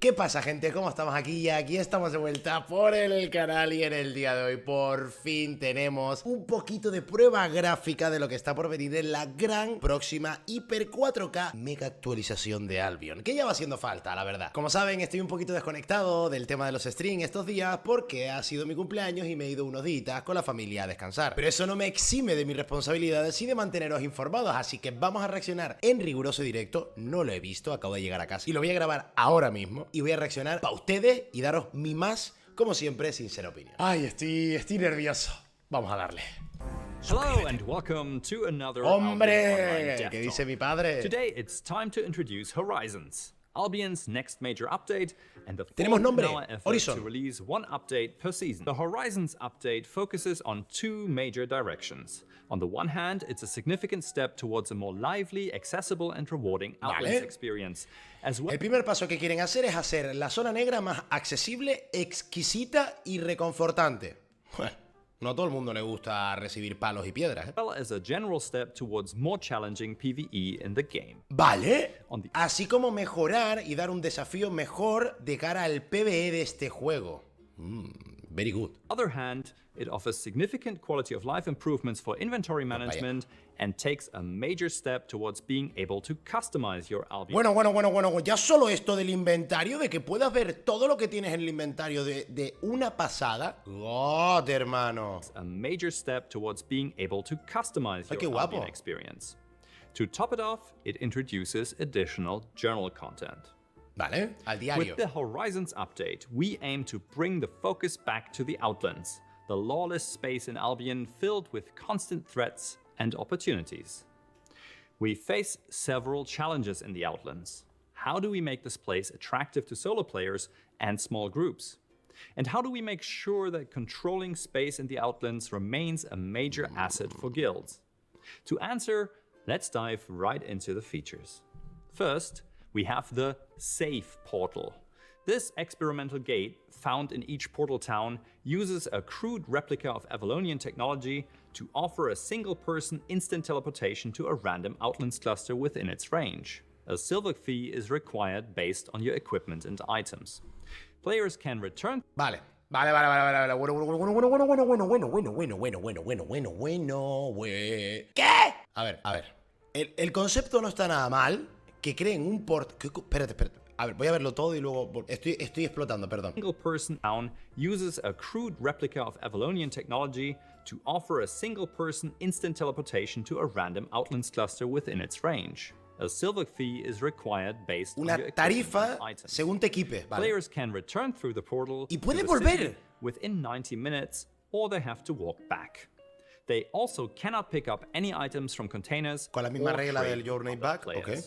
¿Qué pasa, gente? ¿Cómo estamos aquí? Y aquí estamos de vuelta por el canal y en el día de hoy por fin tenemos un poquito de prueba gráfica de lo que está por venir en la gran próxima hiper 4K mega actualización de Albion, que ya va haciendo falta, la verdad. Como saben, estoy un poquito desconectado del tema de los streams estos días porque ha sido mi cumpleaños y me he ido unos días con la familia a descansar. Pero eso no me exime de mis responsabilidades y de manteneros informados, así que vamos a reaccionar en riguroso directo. No lo he visto, acabo de llegar a casa y lo voy a grabar ahora mismo. Y voy a reaccionar para ustedes y daros mi más, como siempre, sincera opinión. Ay, estoy nervioso. Vamos a darle. Hello and welcome to another ¡Hombre! ¿Qué dice mi padre? Today it's time to introduce Horizons, Albion's next major update, and the Tenemos nombre, fourth effort Horizon. to release one update per season. The Horizons update focuses on two major directions. On the one hand, it's a significant step towards a more lively, accessible and rewarding Outlands experience. As well. El primer paso que quieren hacer es hacer la zona negra más accesible, exquisita y reconfortante. Bueno, no a todo el mundo le gusta recibir palos y piedras, ¿eh? Well as a general step towards more challenging PvE in the game. Vale. Así como mejorar y dar un desafío mejor de cara al PvE de este juego. Very good. On the other hand, it offers significant quality of life improvements for inventory management and takes a major step towards being able to customize your Albion. Bueno, ya solo esto del inventario, de que puedas ver todo lo que tienes en el inventario de una pasada. God, hermano. A major step towards being able to customize your Albion experience. To top it off, it introduces additional journal content. Vale, al diario. With the Horizons update, we aim to bring the focus back to the Outlands, the lawless space in Albion filled with constant threats and opportunities. We face several challenges in the Outlands. How do we make this place attractive to solo players and small groups? And how do we make sure that controlling space in the Outlands remains a major asset for guilds? To answer, let's dive right into the features. First, we have the Safe Portal. This experimental gate, found in each portal town, uses a crude replica of Avalonian technology to offer a single-person instant teleportation to a random Outlands cluster within its range. A silver fee is required based on your equipment and items. Players can return... Vale. ¿Qué? A ver. El concepto no está nada mal. Que creen un port... Espérate. A ver, voy a verlo todo y luego... Estoy explotando, perdón. Single person town uses a crude replica of Avalonian technology to offer a single person instant teleportation to a random Outlands cluster within its range. A silver fee is required based on your tarifa items. según te equipe. Vale. Players can return through the portal y puede volver within 90 minutes or they have to walk back. They also cannot pick up any items from containers. Con la misma regla del Journey Back. Okay.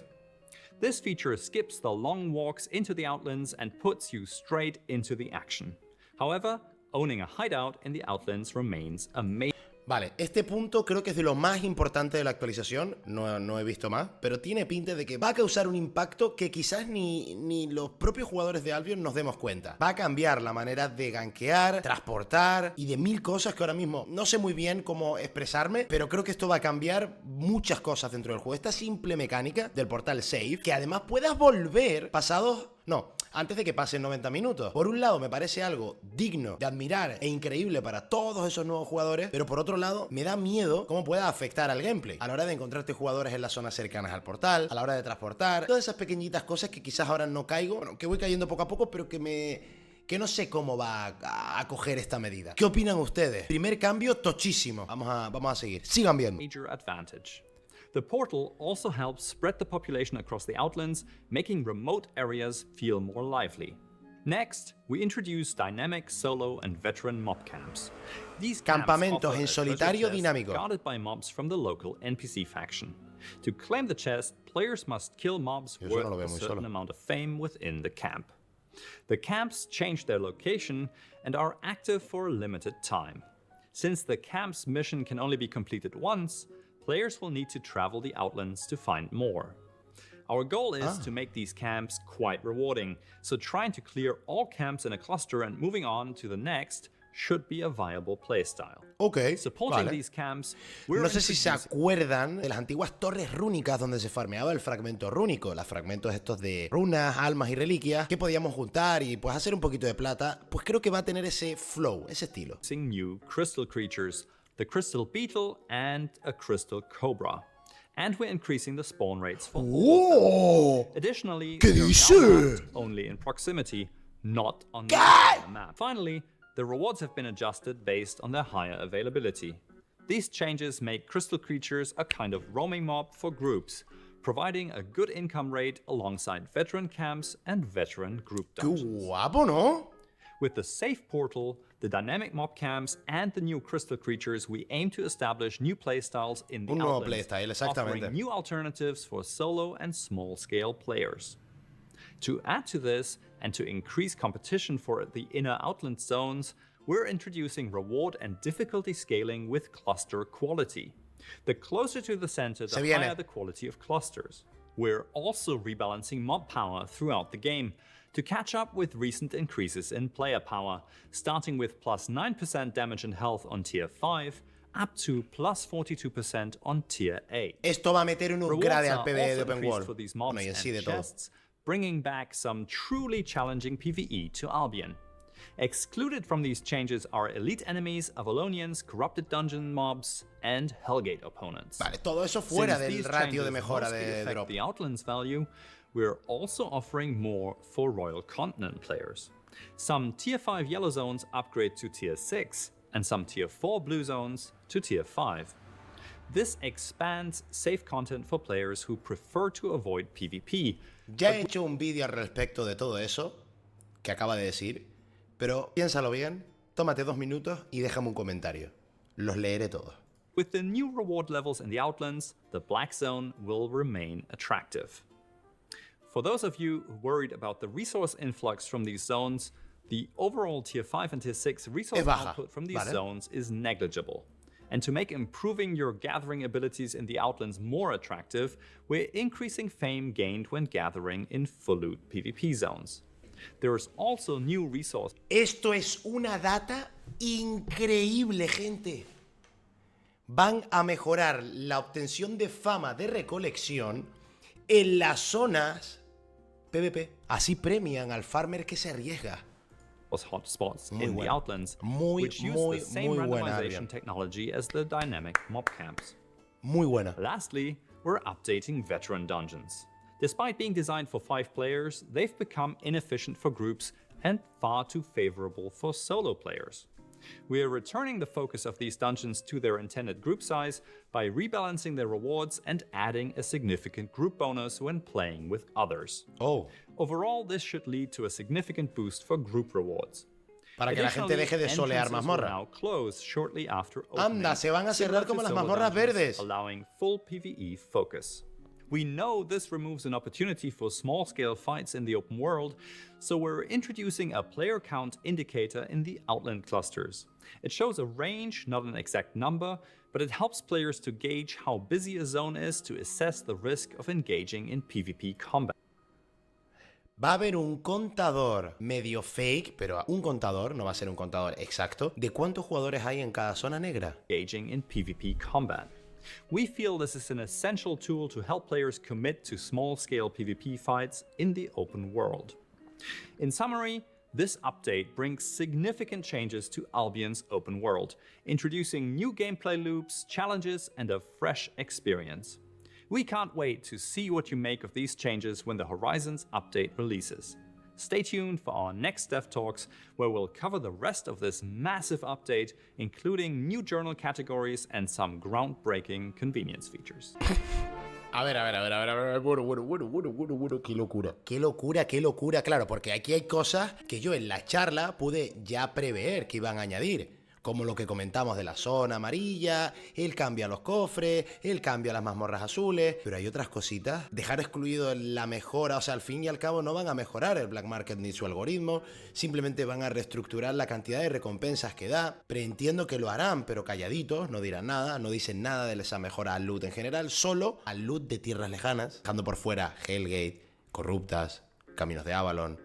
This feature skips the long walks into the Outlands and puts you straight into the action. However, owning a hideout in the Outlands remains a major... Vale, este punto creo que es de lo más importante de la actualización, no he visto más, pero tiene pinta de que va a causar un impacto que quizás ni los propios jugadores de Albion nos demos cuenta. Va a cambiar la manera de gankear, transportar y de mil cosas que ahora mismo no sé muy bien cómo expresarme, pero creo que esto va a cambiar muchas cosas dentro del juego. Esta simple mecánica del portal save, que además puedas volver pasados... No, antes de que pasen 90 minutos. Por un lado me parece algo digno de admirar e increíble para todos esos nuevos jugadores, pero por otro lado me da miedo cómo pueda afectar al gameplay a la hora de encontrarte jugadores en las zonas cercanas al portal, a la hora de transportar, todas esas pequeñitas cosas que quizás ahora no caigo, bueno, que voy cayendo poco a poco, pero que no sé cómo va a coger esta medida. ¿Qué opinan ustedes? Primer cambio tochísimo. Vamos a seguir. Sigan viendo. Major advantage. The portal also helps spread the population across the Outlands, making remote areas feel more lively. Next, we introduce dynamic solo and veteran mob camps. These campamentos en solitario dinámico, guarded by mobs from the local NPC faction. To claim the chest, players must kill mobs worth a certain amount of fame within the camp. The camps change their location and are active for a limited time. Since the camp's mission can only be completed once, players will need to travel the Outlands to find more. Our goal is to make these camps quite rewarding, so trying to clear all camps in a cluster and moving on to the next should be a viable playstyle. Ok, Supporting vale. these camps, we're No sé si se introducing- acuerdan de las antiguas torres rúnicas donde se farmeaba el fragmento rúnico. Los fragmentos estos de runas, almas y reliquias que podíamos juntar y pues hacer un poquito de plata. Pues creo que va a tener ese flow, ese estilo. new crystal creatures, the crystal beetle and a crystal cobra. And we're increasing the spawn rates for all of them. ¡Oh! Additionally, ¿Qué they are dice? now mapped only in proximity, not on the entire map. Finally, the rewards have been adjusted based on their higher availability. These changes make crystal creatures a kind of roaming mob for groups, providing a good income rate alongside veteran camps and veteran group ¡Qué dungeons. guapo, ¿no? With the safe portal, the dynamic mob camps, and the new crystal creatures, we aim to establish new playstyles in the Un nuevo Outlands, playstyle, exactamente. offering new alternatives for solo and small-scale players. To add to this, and to increase competition for the inner Outland zones, we're introducing reward and difficulty scaling with cluster quality. The closer to the center, the higher the quality of clusters. We're also rebalancing mob power throughout the game to catch up with recent increases in player power, starting with plus 9% damage and health on tier 5, up to plus 42% on tier 8. Esto va a meter un Rewards upgrade al are PvE de also Open increased World. for these mobs Bueno, y en sí de and todo. chests, bringing back some truly challenging PvE to Albion. Excluded from these changes are elite enemies, Avalonians, corrupted dungeon mobs, and Hellgate opponents. Vale, todo eso fuera Since del these ratio de changes mejora mostly de affect drop. the Outlands value, we're also offering more for Royal Continent players. Some tier 5 yellow zones upgrade to tier 6, and some tier 4 blue zones to tier 5. This expands safe content for players who prefer to avoid PvP. Ya he hecho un vídeo al respecto de todo eso que acaba de decir, pero piénsalo bien, tómate 2 minutos y déjame un comentario. Los leeré todos. With the new reward levels in the Outlands, the Black Zone will remain attractive. For those of you worried about the resource influx from these zones, the overall tier 5 and tier 6 resource baja, output from these vale. zones is negligible. And to make improving your gathering abilities in the Outlands more attractive, we're increasing fame gained when gathering in full loot PvP zones. There is also new resource. Esto es una data increíble, gente. Van a mejorar la obtención de fama de recolección en las zonas PvP. Así premian al farmer que se arriesga. Hotspots Muy in the bueno. Outlands, Muy, which use muy, the same muy buena, randomization Albion. technology as the dynamic mob camps. Muy buena. Lastly, we're updating veteran dungeons. Despite being designed for 5 players, they've become inefficient for groups and far too favorable for solo players. We are returning the focus of these dungeons to their intended group size by rebalancing their rewards and adding a significant group bonus when playing with others. Oh, Overall, this should lead to a significant boost for group rewards. para que la gente deje de solear Entrances will mazmorra. now close shortly after Anda, opening, se van a similar cerrar como to las solo mazmorras dungeons, verdes. allowing full PvE focus. We know this removes an opportunity for small-scale fights in the open world, so we're introducing a player count indicator in the Outland clusters. It shows a range, not an exact number, but it helps players to gauge how busy a zone is to assess the risk of engaging in PvP combat. Va a haber un contador medio fake, pero un contador, no va a ser un contador exacto, de cuántos jugadores hay en cada zona negra. Engaging in PvP combat. We feel this is an essential tool to help players commit to small-scale PvP fights in the open world. In summary, this update brings significant changes to Albion's open world, introducing new gameplay loops, challenges, and a fresh experience. We can't wait to see what you make of these changes when the Horizons update releases. Stay tuned for our next Dev Talks, where we'll cover the rest of this massive update, including new journal categories and some groundbreaking convenience features. A ver, bueno, qué locura. Qué locura, claro, porque aquí hay cosas que yo en la charla pude ya prever que iban a añadir. Como lo que comentamos de la zona amarilla, el cambio a los cofres, el cambio a las mazmorras azules, pero hay otras cositas. Dejar excluido la mejora, o sea, al fin y al cabo no van a mejorar el Black Market ni su algoritmo, simplemente van a reestructurar la cantidad de recompensas que da. Preentiendo que lo harán, pero calladitos, no dirán nada, no dicen nada de esa mejora al loot en general, solo al loot de tierras lejanas, dejando por fuera Hellgate, Corruptas, Caminos de Avalon,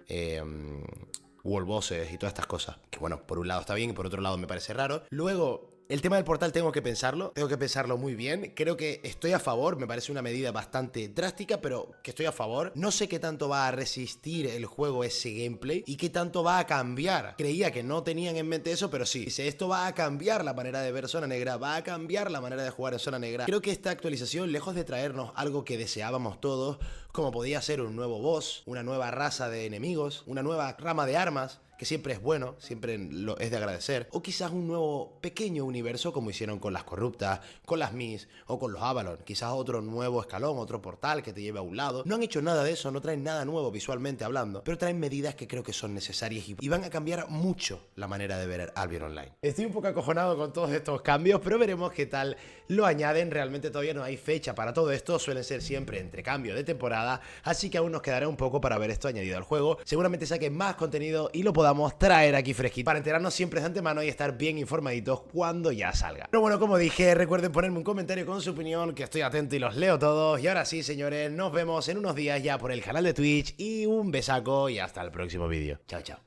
world bosses y todas estas cosas. Que bueno, por un lado está bien y por otro lado me parece raro. Luego, el tema del portal tengo que pensarlo muy bien. Creo que estoy a favor, me parece una medida bastante drástica, pero que estoy a favor. No sé qué tanto va a resistir el juego ese gameplay y qué tanto va a cambiar. Creía que no tenían en mente eso, pero sí. Dice, esto va a cambiar la manera de ver Zona Negra, va a cambiar la manera de jugar en Zona Negra. Creo que esta actualización, lejos de traernos algo que deseábamos todos, como podía ser un nuevo boss, una nueva raza de enemigos, una nueva rama de armas, que siempre es bueno, siempre es de agradecer, o quizás un nuevo pequeño universo como hicieron con las corruptas, con las Mis o con los Avalon, quizás otro nuevo escalón, otro portal que te lleve a un lado. No han hecho nada de eso, no traen nada nuevo visualmente hablando, pero traen medidas que creo que son necesarias y van a cambiar mucho la manera de ver Albion Online. Estoy un poco acojonado con todos estos cambios, pero veremos qué tal lo añaden. Realmente todavía no hay fecha para todo esto, suelen ser siempre entre cambio de temporada, así que aún nos quedará un poco para ver esto añadido al juego. Seguramente saquen más contenido y lo podamos traer aquí fresquito para enterarnos siempre de antemano y estar bien informaditos cuando ya salga. Pero bueno, como dije, recuerden ponerme un comentario con su opinión, que estoy atento y los leo todos. Y ahora sí, señores, nos vemos en unos días ya por el canal de Twitch y un besaco y hasta el próximo vídeo. Chao, chao.